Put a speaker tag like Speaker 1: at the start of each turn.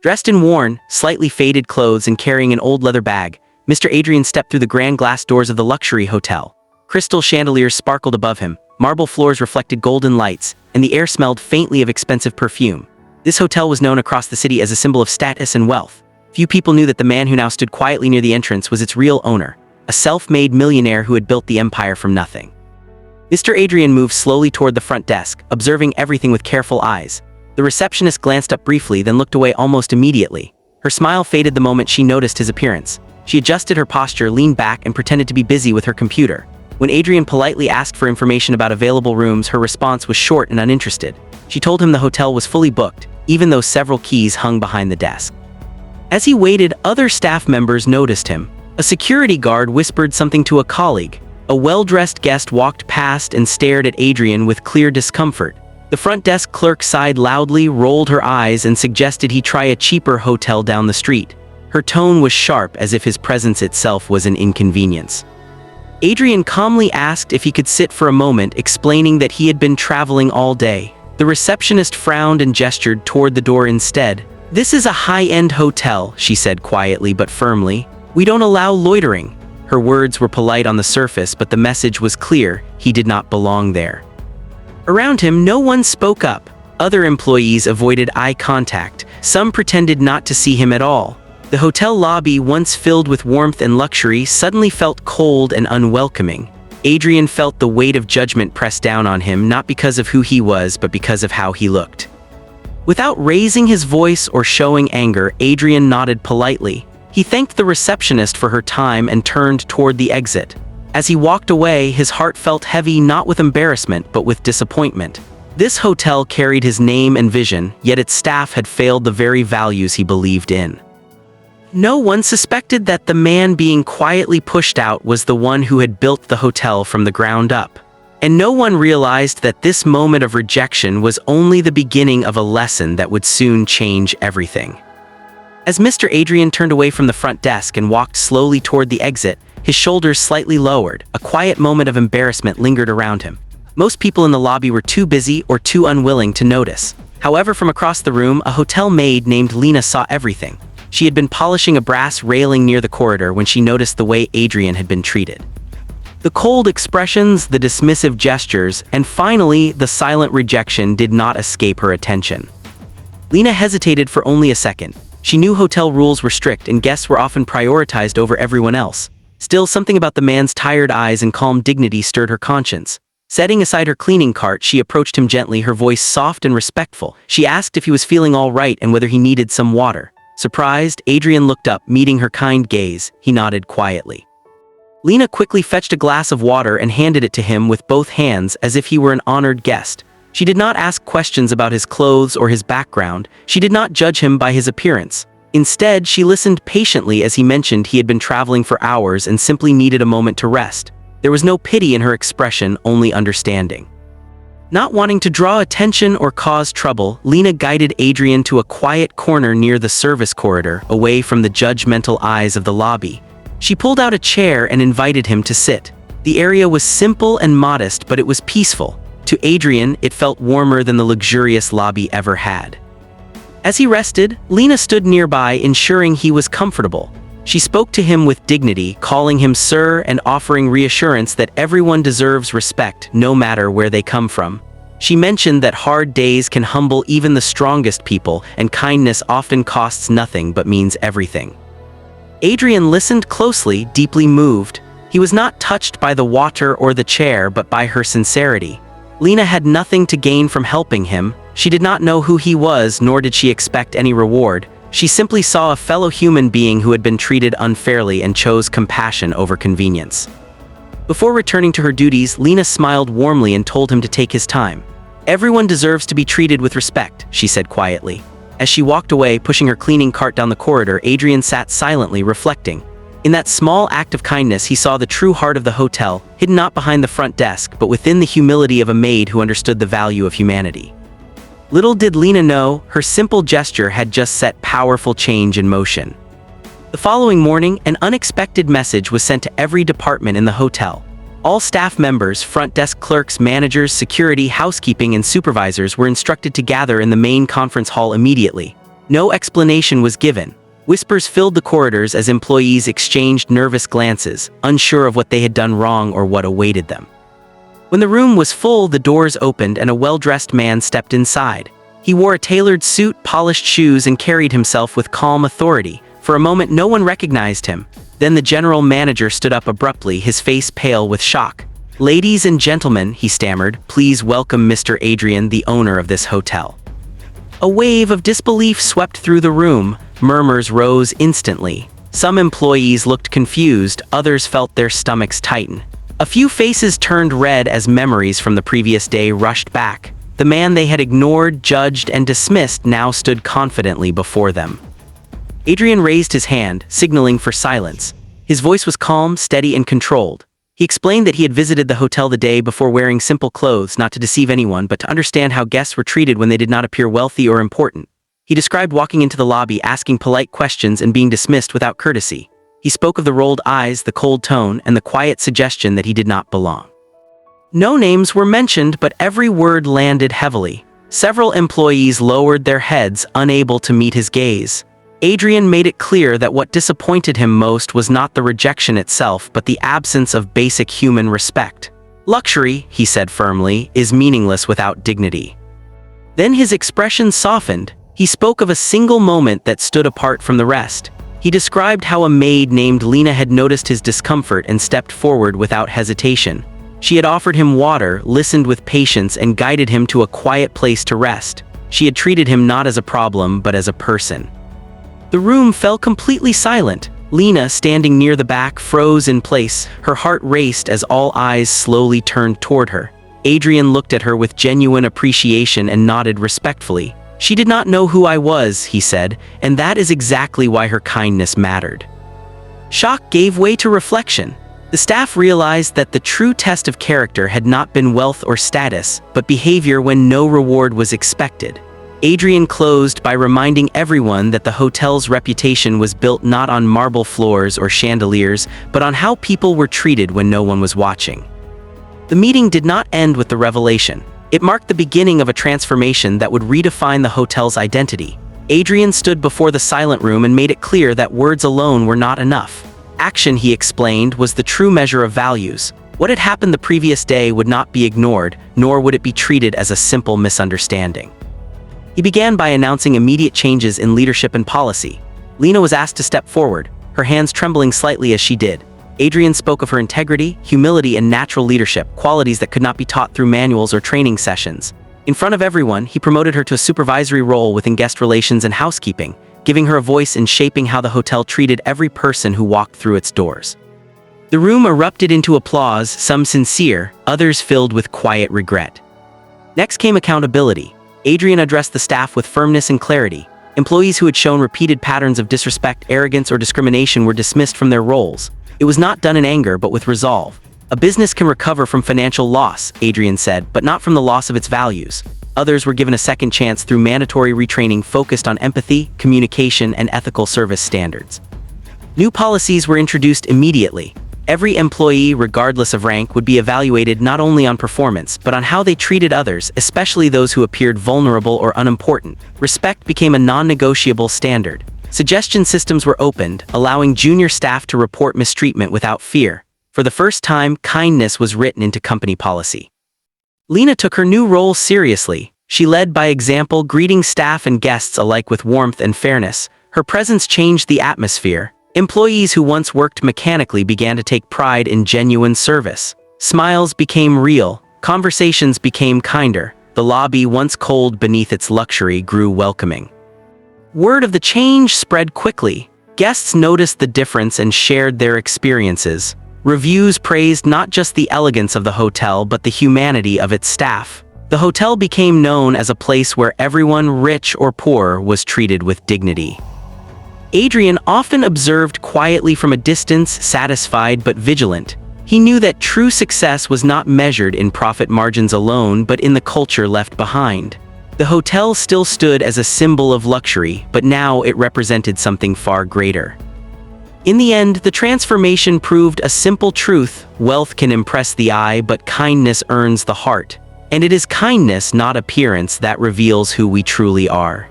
Speaker 1: Dressed in worn, slightly faded clothes and carrying an old leather bag, Mr. Adrian stepped through the grand glass doors of the luxury hotel. Crystal chandeliers sparkled above him, marble floors reflected golden lights, and the air smelled faintly of expensive perfume. This hotel was known across the city as a symbol of status and wealth. Few people knew that the man who now stood quietly near the entrance was its real owner, a self-made millionaire who had built the empire from nothing. Mr. Adrian moved slowly toward the front desk, observing everything with careful eyes. The receptionist glanced up briefly, then looked away almost immediately. Her smile faded the moment she noticed his appearance. She adjusted her posture, leaned back, and pretended to be busy with her computer. When Adrian politely asked for information about available rooms, her response was short and uninterested. She told him the hotel was fully booked, even though several keys hung behind the desk. As he waited, other staff members noticed him. A security guard whispered something to a colleague. A well-dressed guest walked past and stared at Adrian with clear discomfort. The front desk clerk sighed loudly, rolled her eyes, and suggested he try a cheaper hotel down the street. Her tone was sharp, as if his presence itself was an inconvenience. Adrian calmly asked if he could sit for a moment, explaining that he had been traveling all day. The receptionist frowned and gestured toward the door instead. "This is a high-end hotel," she said quietly but firmly. "We don't allow loitering." Her words were polite on the surface, but the message was clear: he did not belong there. Around him, no one spoke up. Other employees avoided eye contact. Some pretended not to see him at all. The hotel lobby, once filled with warmth and luxury, suddenly felt cold and unwelcoming. Adrian felt the weight of judgment press down on him, not because of who he was, but because of how he looked. Without raising his voice or showing anger, Adrian nodded politely. He thanked the receptionist for her time and turned toward the exit. As he walked away, his heart felt heavy, not with embarrassment, but with disappointment. This hotel carried his name and vision, yet its staff had failed the very values he believed in. No one suspected that the man being quietly pushed out was the one who had built the hotel from the ground up. And no one realized that this moment of rejection was only the beginning of a lesson that would soon change everything. As Mr. Adrian turned away from the front desk and walked slowly toward the exit, his shoulders slightly lowered, a quiet moment of embarrassment lingered around him. Most people in the lobby were too busy or too unwilling to notice. However, from across the room, a hotel maid named Lena saw everything. She had been polishing a brass railing near the corridor when she noticed the way Adrian had been treated. The cold expressions, the dismissive gestures, and finally, the silent rejection did not escape her attention. Lena hesitated for only a second. She knew hotel rules were strict and guests were often prioritized over everyone else. Still, something about the man's tired eyes and calm dignity stirred her conscience. Setting aside her cleaning cart, she approached him gently, her voice soft and respectful. She asked if he was feeling all right and whether he needed some water. Surprised, Adrian looked up, meeting her kind gaze. He nodded quietly. Lena quickly fetched a glass of water and handed it to him with both hands, as if he were an honored guest. She did not ask questions about his clothes or his background. She did not judge him by his appearance. Instead, she listened patiently as he mentioned he had been traveling for hours and simply needed a moment to rest. There was no pity in her expression, only understanding. Not wanting to draw attention or cause trouble, Lena guided Adrian to a quiet corner near the service corridor, away from the judgmental eyes of the lobby. She pulled out a chair and invited him to sit. The area was simple and modest, but it was peaceful. To Adrian, it felt warmer than the luxurious lobby ever had. As he rested, Lena stood nearby, ensuring he was comfortable. She spoke to him with dignity, calling him sir and offering reassurance that everyone deserves respect, no matter where they come from. She mentioned that hard days can humble even the strongest people, and kindness often costs nothing but means everything. Adrian listened closely, deeply moved. He was not touched by the water or the chair, but by her sincerity. Lena had nothing to gain from helping him. She did not know who he was, nor did she expect any reward. She simply saw a fellow human being who had been treated unfairly and chose compassion over convenience. Before returning to her duties, Lena smiled warmly and told him to take his time. "Everyone deserves to be treated with respect," she said quietly. As she walked away, pushing her cleaning cart down the corridor, Adrian sat silently, reflecting. In that small act of kindness, he saw the true heart of the hotel, hidden not behind the front desk, but within the humility of a maid who understood the value of humanity. Little did Lena know, her simple gesture had just set powerful change in motion. The following morning, an unexpected message was sent to every department in the hotel. All staff members, front desk clerks, managers, security, housekeeping, and supervisors were instructed to gather in the main conference hall immediately. No explanation was given. Whispers filled the corridors as employees exchanged nervous glances, unsure of what they had done wrong or what awaited them. When the room was full, the doors opened and a well-dressed man stepped inside. He wore a tailored suit, polished shoes, and carried himself with calm authority. For a moment, no one recognized him. Then the general manager stood up abruptly, his face pale with shock. "Ladies and gentlemen," he stammered, "please welcome Mr. Adrian, the owner of this hotel." A wave of disbelief swept through the room. Murmurs rose instantly. Some employees looked confused, others felt their stomachs tighten. A few faces turned red as memories from the previous day rushed back. The man they had ignored, judged, and dismissed now stood confidently before them. Adrian raised his hand, signaling for silence. His voice was calm, steady, and controlled. He explained that he had visited the hotel the day before wearing simple clothes, not to deceive anyone, but to understand how guests were treated when they did not appear wealthy or important. He described walking into the lobby, asking polite questions, and being dismissed without courtesy. He spoke of the rolled eyes, the cold tone, and the quiet suggestion that he did not belong. No names were mentioned, but every word landed heavily. Several employees lowered their heads, unable to meet his gaze. Adrian made it clear that what disappointed him most was not the rejection itself, but the absence of basic human respect. "Luxury," he said firmly, "is meaningless without dignity." Then his expression softened. He spoke of a single moment that stood apart from the rest. He described how a maid named Lena had noticed his discomfort and stepped forward without hesitation. She had offered him water, listened with patience, and guided him to a quiet place to rest. She had treated him not as a problem, but as a person. The room fell completely silent. Lena, standing near the back, froze in place. Her heart raced as all eyes slowly turned toward her. Adrian looked at her with genuine appreciation and nodded respectfully. "She did not know who I was," he said, "and that is exactly why her kindness mattered." Shock gave way to reflection. The staff realized that the true test of character had not been wealth or status, but behavior when no reward was expected. Adrian closed by reminding everyone that the hotel's reputation was built not on marble floors or chandeliers, but on how people were treated when no one was watching. The meeting did not end with the revelation. It marked the beginning of a transformation that would redefine the hotel's identity. Adrian stood before the silent room and made it clear that words alone were not enough. Action, he explained, was the true measure of values. What had happened the previous day would not be ignored, nor would it be treated as a simple misunderstanding. He began by announcing immediate changes in leadership and policy. Lena was asked to step forward, her hands trembling slightly as she did. Adrian spoke of her integrity, humility, and natural leadership, qualities that could not be taught through manuals or training sessions. In front of everyone, he promoted her to a supervisory role within guest relations and housekeeping, giving her a voice in shaping how the hotel treated every person who walked through its doors. The room erupted into applause, some sincere, others filled with quiet regret. Next came accountability. Adrian addressed the staff with firmness and clarity. Employees who had shown repeated patterns of disrespect, arrogance, or discrimination were dismissed from their roles. It was not done in anger, but with resolve. "A business can recover from financial loss," Adrian said, "but not from the loss of its values." Others were given a second chance through mandatory retraining focused on empathy, communication, and ethical service standards. New policies were introduced immediately. Every employee, regardless of rank, would be evaluated not only on performance, but on how they treated others, especially those who appeared vulnerable or unimportant. Respect became a non-negotiable standard. Suggestion systems were opened, allowing junior staff to report mistreatment without fear. For the first time, kindness was written into company policy. Lena took her new role seriously. She led by example, greeting staff and guests alike with warmth and fairness. Her presence changed the atmosphere. Employees who once worked mechanically began to take pride in genuine service. Smiles became real, conversations became kinder. The lobby, once cold beneath its luxury, grew welcoming. Word of the change spread quickly. Guests noticed the difference and shared their experiences. Reviews praised not just the elegance of the hotel, but the humanity of its staff. The hotel became known as a place where everyone, rich or poor, was treated with dignity. Adrian often observed quietly from a distance, satisfied but vigilant. He knew that true success was not measured in profit margins alone, but in the culture left behind. The hotel still stood as a symbol of luxury, but now it represented something far greater. In the end, the transformation proved a simple truth: wealth can impress the eye, but kindness earns the heart. And it is kindness, not appearance, that reveals who we truly are.